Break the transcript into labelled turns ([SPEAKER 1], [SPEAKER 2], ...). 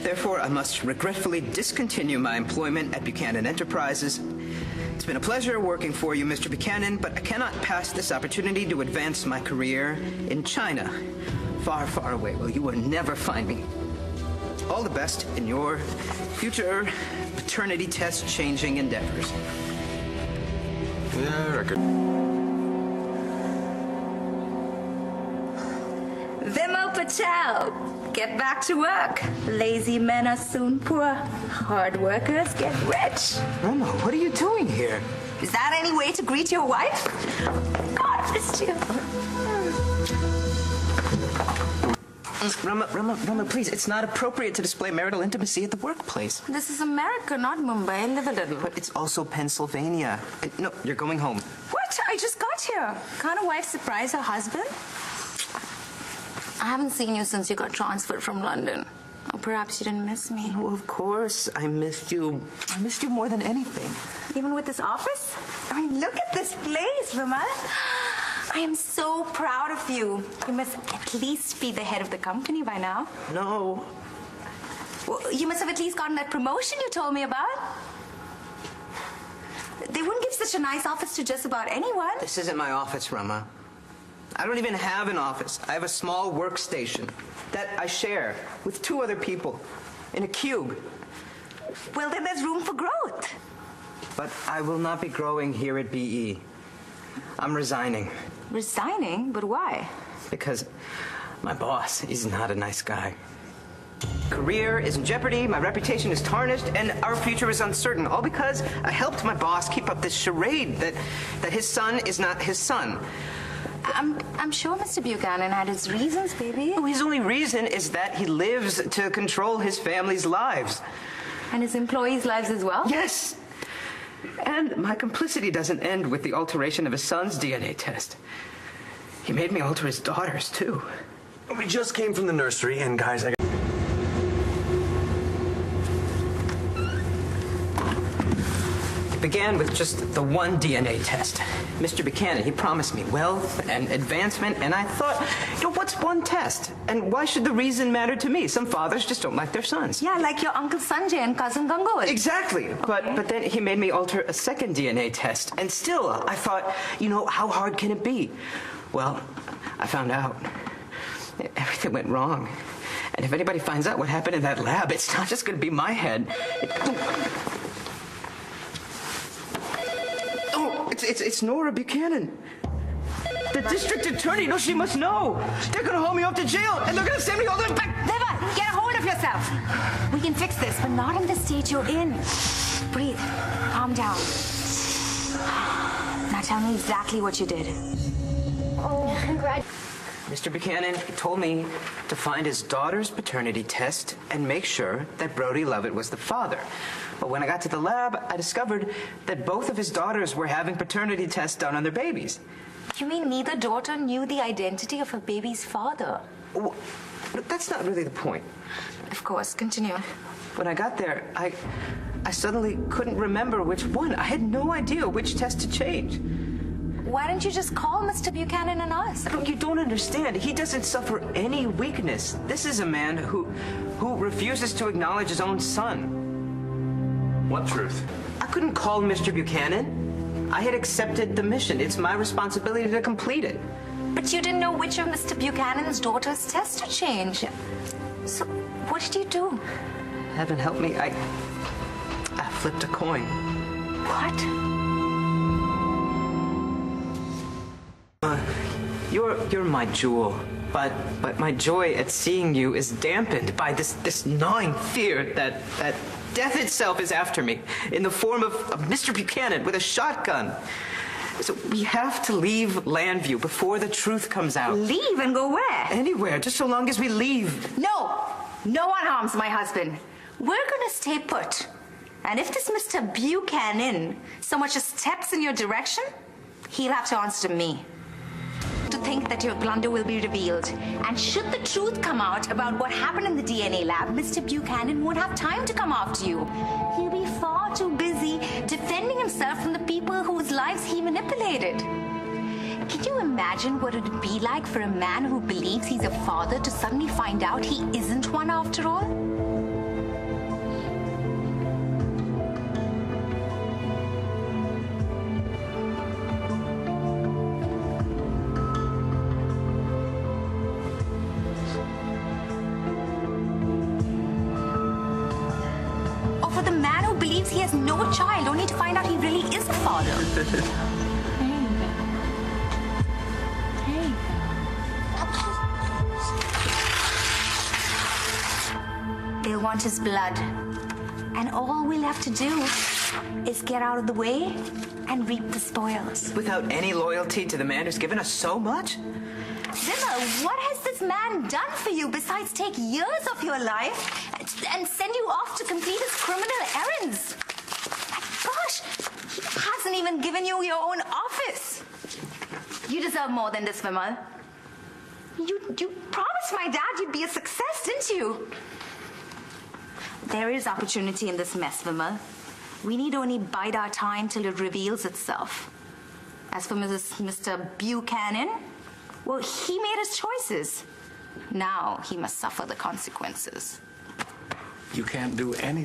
[SPEAKER 1] Therefore, I must regretfully discontinue my employment at Buchanan Enterprises. It's been a pleasure working for you, Mr. Buchanan, but I cannot pass this opportunity to advance my career in China. Far, far away, where you will never find me. All the best in your future paternity test changing endeavors.
[SPEAKER 2] Yeah, record.
[SPEAKER 3] Vimal Patel, get back to work. Lazy men are soon poor. Hard workers get rich.
[SPEAKER 1] Rama, what are you doing here?
[SPEAKER 3] Is that any way to greet your wife? God, missed you.
[SPEAKER 1] Rama, please, it's not appropriate to display marital intimacy at the workplace.
[SPEAKER 3] This is America, not Mumbai. Live a little.
[SPEAKER 1] But it's also Pennsylvania. No, you're going home.
[SPEAKER 3] What? I just got here. Can't a wife surprise her husband? I haven't seen you since you got transferred from London. Or perhaps you didn't miss me.
[SPEAKER 1] Oh, of course, I missed you. I missed you more than anything.
[SPEAKER 3] Even with this office? I mean, look at this place, Vimal. I am so proud of you. You must at least be the head of the company by now.
[SPEAKER 1] No.
[SPEAKER 3] Well, you must have at least gotten that promotion you told me about. They wouldn't give such a nice office to just about anyone.
[SPEAKER 1] This isn't my office, Rama. I don't even have an office. I have a small workstation that I share with 2 other people in a cube.
[SPEAKER 3] Well, then there's room for growth.
[SPEAKER 1] But I will not be growing here at BE. I'm resigning.
[SPEAKER 3] Resigning? But why?
[SPEAKER 1] Because my boss is not a nice guy. Career is in jeopardy, my reputation is tarnished, and our future is uncertain. All because I helped my boss keep up this charade that his son is not his son.
[SPEAKER 3] I'm sure Mr. Buchanan had his reasons, baby.
[SPEAKER 1] Oh, his only reason is that he lives to control his family's lives.
[SPEAKER 3] And his employees' lives as well?
[SPEAKER 1] Yes. And my complicity doesn't end with the alteration of his son's DNA test. He made me alter his daughter's, too.
[SPEAKER 2] We just came from the nursery, and guys, It
[SPEAKER 1] began with just the one DNA test. Mr. Buchanan, he promised me wealth and advancement, and I thought, what's one test? And why should the reason matter to me? Some fathers just don't like their sons.
[SPEAKER 3] Yeah, like your Uncle Sanjay and Cousin Gangool.
[SPEAKER 1] Exactly. Okay. But then he made me alter a second DNA test, and still, I thought, how hard can it be? Well, I found out. Everything went wrong. And if anybody finds out what happened in that lab, it's not just going to be my head. It's Nora Buchanan. The district attorney. No, she must know. They're going to haul me off to jail, and they're going to send me all the way back.
[SPEAKER 3] Viva, get a hold of yourself. We can fix this, but not in the state you're in. Breathe. Calm down. Now tell me exactly what you did.
[SPEAKER 4] Oh, congrats.
[SPEAKER 1] Mr. Buchanan told me to find his daughter's paternity test and make sure that Brody Lovett was the father. But when I got to the lab, I discovered that both of his daughters were having paternity tests done on their babies.
[SPEAKER 3] You mean neither daughter knew the identity of her baby's father?
[SPEAKER 1] Well, that's not really the point.
[SPEAKER 3] Of course, continue.
[SPEAKER 1] When I got there, I suddenly couldn't remember which one. I had no idea which test to change.
[SPEAKER 3] Why don't you just call Mr. Buchanan and us?
[SPEAKER 1] You don't understand. He doesn't suffer any weakness. This is a man who refuses to acknowledge his own son.
[SPEAKER 2] What truth?
[SPEAKER 1] I couldn't call Mr. Buchanan. I had accepted the mission. It's my responsibility to complete it.
[SPEAKER 3] But you didn't know which of Mr. Buchanan's daughter's tests to change. So, what did you do?
[SPEAKER 1] Heaven help me, I flipped a coin.
[SPEAKER 3] What?
[SPEAKER 1] You're my jewel, but my joy at seeing you is dampened by this gnawing fear that death itself is after me in the form of Mr. Buchanan with a shotgun. So we have to leave Landview before the truth comes out.
[SPEAKER 3] Leave and go where?
[SPEAKER 1] Anywhere, just so long as we leave.
[SPEAKER 3] No one harms my husband. We're gonna stay put. And if this Mr. Buchanan so much as steps in your direction, he'll have to answer to me. To think that your blunder will be revealed. And should the truth come out about what happened in the DNA lab, Mr. Buchanan won't have time to come after you. He'll be far too busy defending himself from the people whose lives he manipulated. Can you imagine what it would be like for a man who believes he's a father to suddenly find out he isn't one after all? he has no child, only to find out he really is a father. They'll want his blood. And all we'll have to do is get out of the way and reap the spoils.
[SPEAKER 1] Without any loyalty to the man who's given us so much?
[SPEAKER 3] Zimmer, what has this man done for you besides take years of your life and send you off to complete his criminal errands? Gosh, he hasn't even given you your own office. You deserve more than this, Vimal. You promised my dad you'd be a success, didn't you? There is opportunity in this mess, Vimal. We need only bide our time till it reveals itself. As for Mr. Buchanan, well, he made his choices. Now he must suffer the consequences.
[SPEAKER 2] You can't do anything.